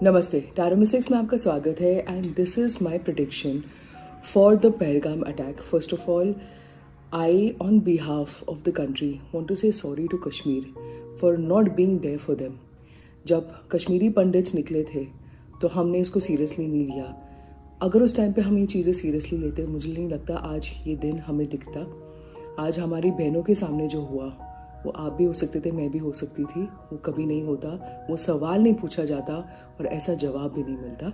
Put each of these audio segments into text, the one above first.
नमस्ते, tarot mystics में आपका स्वागत है and this is my prediction for the Pahalgam attack. First of all, I on behalf of the country want to say sorry to Kashmir for not being there for them. जब Kashmiri pandits निकले थे तो हमने इसको सीरियसली नहीं लिया. अगर उस टाइम पे हम ये चीज़ें सीरियसली लेते, मुझे नहीं लगता आज ये दिन हमें दिखता. आज हमारी बहनों के सामने जो हुआ वो आप भी हो सकते थे, मैं भी हो सकती थी. वो कभी नहीं होता, वो सवाल नहीं पूछा जाता और ऐसा जवाब भी नहीं मिलता.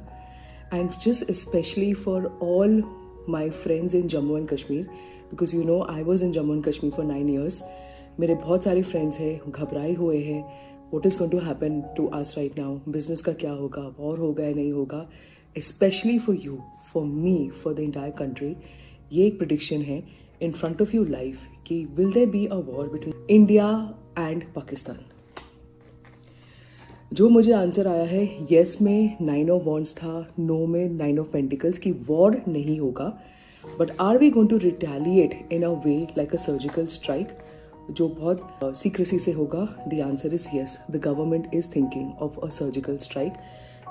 And just specially for all my friends in Jammu and Kashmir, because you know I was in Jammu and Kashmir for 9 years. मेरे बहुत सारे फ्रेंड्स हैं, घबराए हुए हैं. What is going to happen to us right now? Business का क्या होगा, वॉर होगा या नहीं होगा? Specially for you, for me, for the entire country. ये एक प्रेडिक्शन है in front of you live कि will there be a war between India and Pakistan. जो मुझे आंसर आया है yes में 9 of wands था, no में 9 of pentacles कि war नहीं होगा. But are we going to retaliate in a way like a surgical strike जो बहुत secrecy से होगा? The answer is yes. The government is thinking of a surgical strike.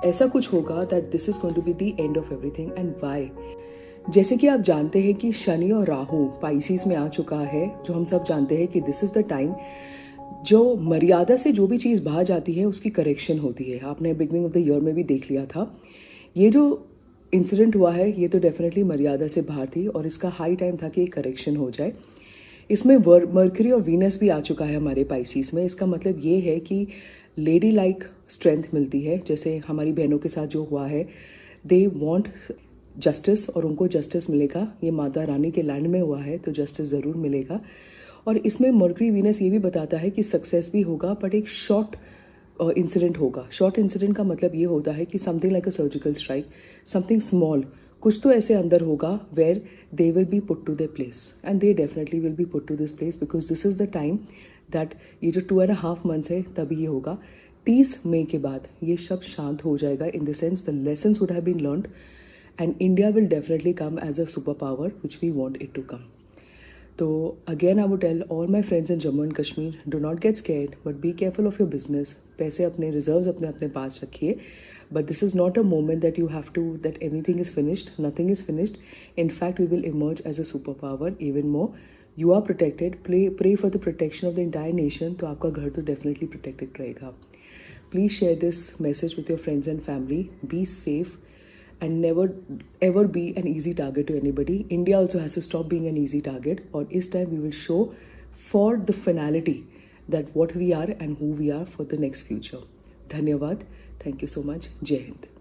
ऐसा कुछ होगा that this is going to be the end of everything. And why? जैसे कि आप जानते हैं कि शनि और राहु पाइसिस में आ चुका है, जो हम सब जानते हैं कि दिस इज़ द टाइम जो मर्यादा से जो भी चीज़ बाहर जाती है उसकी करेक्शन होती है. आपने बिगनिंग ऑफ द ईयर में भी देख लिया था. ये जो इंसिडेंट हुआ है ये तो डेफिनेटली मर्यादा से बाहर थी और इसका हाई टाइम था कि एक करेक्शन हो जाए. इसमें मर्करी और वीनस भी आ चुका है हमारे पाइसिस में. इसका मतलब ये है कि लेडी लाइक स्ट्रेंथ मिलती है. जैसे हमारी बहनों के साथ जो हुआ है, दे वॉन्ट जस्टिस और उनको जस्टिस मिलेगा. ये माता रानी के लैंड में हुआ है तो जस्टिस ज़रूर मिलेगा. और इसमें मर्करी वीनस ये भी बताता है कि सक्सेस भी होगा, बट एक शॉर्ट इंसिडेंट होगा. शॉर्ट इंसिडेंट का मतलब ये होता है कि something like a surgical strike, something small, कुछ तो ऐसे अंदर होगा where they will be put to the place. And they definitely will be put to this place because this is the time that ये जो 2.5 months है तभी ये होगा. 30 मई के बाद ये सब शांत हो जाएगा. In the sense the lessons would have been learned and India will definitely come as a superpower which we want it to come. So again I would tell all my friends in Jammu and Kashmir, do not get scared but be careful of your business. पैसे अपने reserves अपने पास रखिए. But this is not a moment that you have to, that everything is finished. Nothing is finished. In fact, we will emerge as a superpower even more. You are protected. Pray for the protection of the entire nation. तो आपका घर तो definitely protected रहेगा. Please share this message with your friends and family. Be safe. And never ever be an easy target to anybody. India also has to stop being an easy target. और इस time we will show for the finality that what we are and who we are for the next future. धन्यवाद. Thank you so much. जय हिंद.